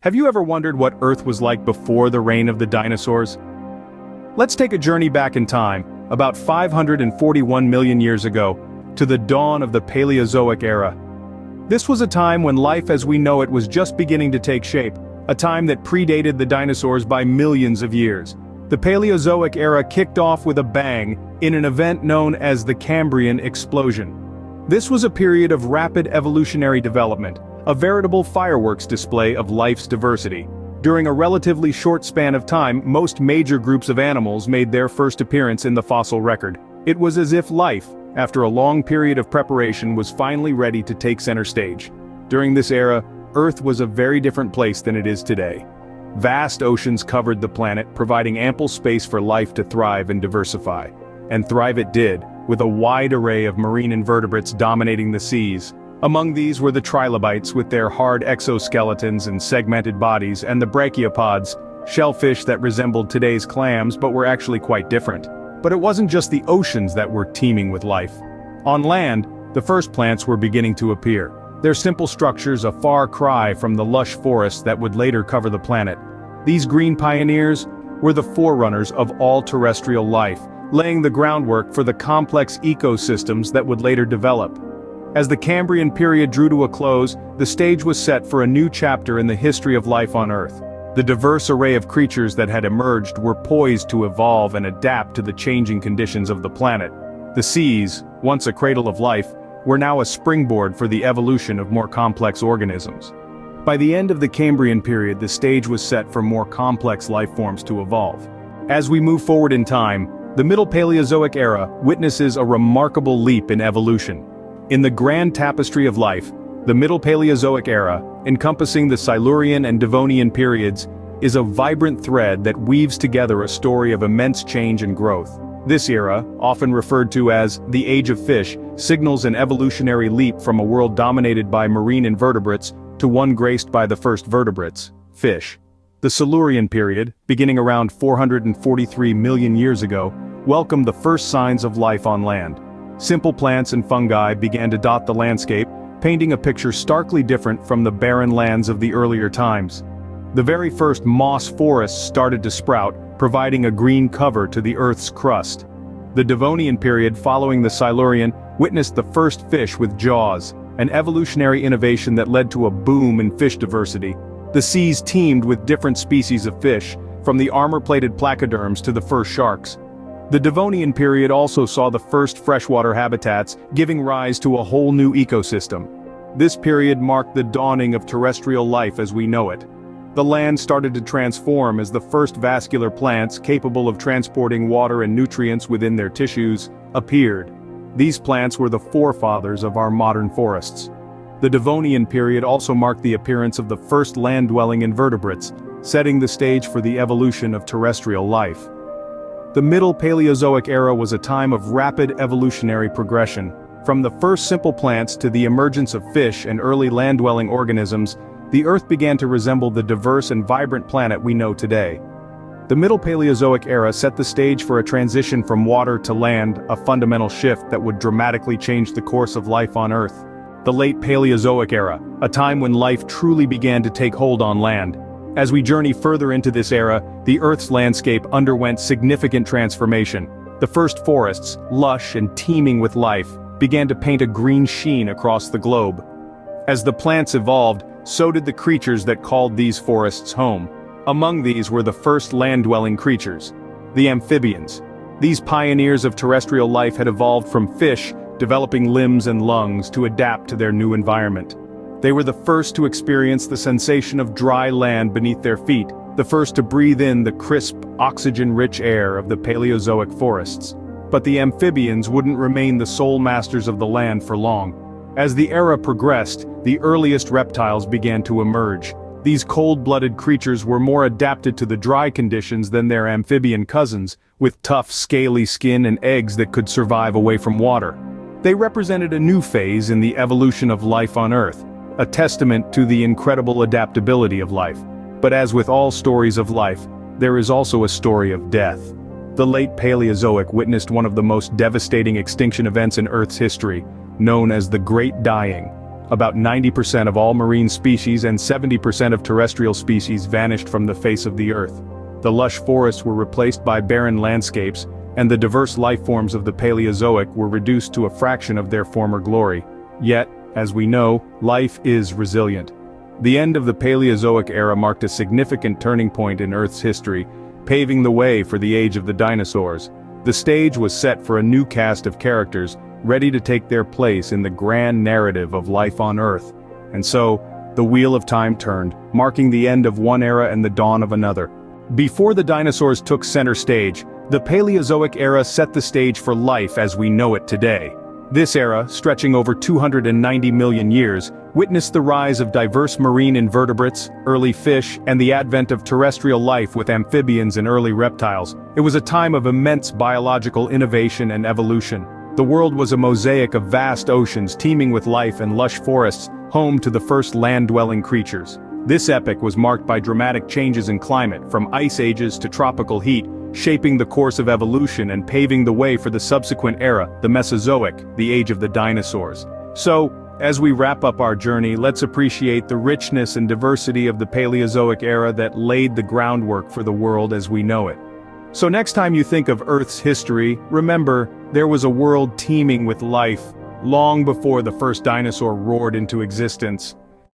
Have you ever wondered what Earth was like before the reign of the dinosaurs? Let's take a journey back in time, about 541 million years ago, to the dawn of the Paleozoic era. This was a time when life as we know it was just beginning to take shape, a time that predated the dinosaurs by millions of years. The Paleozoic era kicked off with a bang, in an event known as the Cambrian explosion. This was a period of rapid evolutionary development, a veritable fireworks display of life's diversity. During a relatively short span of time, most major groups of animals made their first appearance in the fossil record. It was as if life, after a long period of preparation, was finally ready to take center stage. During this era, Earth was a very different place than it is today. Vast oceans covered the planet, providing ample space for life to thrive and diversify. And thrive it did, with a wide array of marine invertebrates dominating the seas. Among these were the trilobites with their hard exoskeletons and segmented bodies, and the brachiopods, shellfish that resembled today's clams but were actually quite different. But it wasn't just the oceans that were teeming with life. On land, the first plants were beginning to appear, their simple structures a far cry from the lush forests that would later cover the planet. These green pioneers were the forerunners of all terrestrial life, laying the groundwork for the complex ecosystems that would later develop. As the Cambrian period drew to a close, the stage was set for a new chapter in the history of life on Earth. The diverse array of creatures that had emerged were poised to evolve and adapt to the changing conditions of the planet. The seas, once a cradle of life, were now a springboard for the evolution of more complex organisms. By the end of the Cambrian period, the stage was set for more complex life forms to evolve. As we move forward in time, the Middle Paleozoic era witnesses a remarkable leap in evolution. In the grand tapestry of life, the Middle Paleozoic era, encompassing the Silurian and Devonian periods, is a vibrant thread that weaves together a story of immense change and growth. This era, often referred to as the Age of Fish, signals an evolutionary leap from a world dominated by marine invertebrates to one graced by the first vertebrates, fish. The Silurian period, beginning around 443 million years ago, welcomed the first signs of life on land. Simple plants and fungi began to dot the landscape, painting a picture starkly different from the barren lands of the earlier times. The very first moss forests started to sprout, providing a green cover to the Earth's crust. The Devonian period following the Silurian witnessed the first fish with jaws, an evolutionary innovation that led to a boom in fish diversity. The seas teemed with different species of fish, from the armor-plated placoderms to the first sharks. The Devonian period also saw the first freshwater habitats, giving rise to a whole new ecosystem. This period marked the dawning of terrestrial life as we know it. The land started to transform as the first vascular plants capable of transporting water and nutrients within their tissues appeared. These plants were the forefathers of our modern forests. The Devonian period also marked the appearance of the first land-dwelling invertebrates, setting the stage for the evolution of terrestrial life. The Middle Paleozoic era was a time of rapid evolutionary progression. From the first simple plants to the emergence of fish and early land-dwelling organisms, the Earth began to resemble the diverse and vibrant planet we know today. The Middle Paleozoic era set the stage for a transition from water to land, a fundamental shift that would dramatically change the course of life on Earth. The Late Paleozoic era, a time when life truly began to take hold on land. As we journey further into this era, the Earth's landscape underwent significant transformation. The first forests, lush and teeming with life, began to paint a green sheen across the globe. As the plants evolved, so did the creatures that called these forests home. Among these were the first land-dwelling creatures, the amphibians. These pioneers of terrestrial life had evolved from fish, developing limbs and lungs to adapt to their new environment. They were the first to experience the sensation of dry land beneath their feet, the first to breathe in the crisp, oxygen-rich air of the Paleozoic forests. But the amphibians wouldn't remain the sole masters of the land for long. As the era progressed, the earliest reptiles began to emerge. These cold-blooded creatures were more adapted to the dry conditions than their amphibian cousins, with tough, scaly skin and eggs that could survive away from water. They represented a new phase in the evolution of life on Earth, a testament to the incredible adaptability of life. But as with all stories of life, there is also a story of death. The late Paleozoic witnessed one of the most devastating extinction events in Earth's history, known as the Great Dying. About 90% of all marine species and 70% of terrestrial species vanished from the face of the Earth. The lush forests were replaced by barren landscapes, and the diverse life forms of the Paleozoic were reduced to a fraction of their former glory. Yet, as we know, life is resilient. The end of the Paleozoic era marked a significant turning point in Earth's history, paving the way for the age of the dinosaurs. The stage was set for a new cast of characters, ready to take their place in the grand narrative of life on Earth. And so, the wheel of time turned, marking the end of one era and the dawn of another. Before the dinosaurs took center stage, the Paleozoic era set the stage for life as we know it today. This era, stretching over 290 million years, witnessed the rise of diverse marine invertebrates, early fish, and the advent of terrestrial life with amphibians and early reptiles. It was a time of immense biological innovation and evolution. The world was a mosaic of vast oceans teeming with life and lush forests, home to the first land-dwelling creatures. This epoch was marked by dramatic changes in climate, from ice ages to tropical heat, shaping the course of evolution and paving the way for the subsequent era, the Mesozoic, the age of the dinosaurs. So, as we wrap up our journey, let's appreciate the richness and diversity of the Paleozoic era that laid the groundwork for the world as we know it. So next time you think of Earth's history, remember, there was a world teeming with life, long before the first dinosaur roared into existence.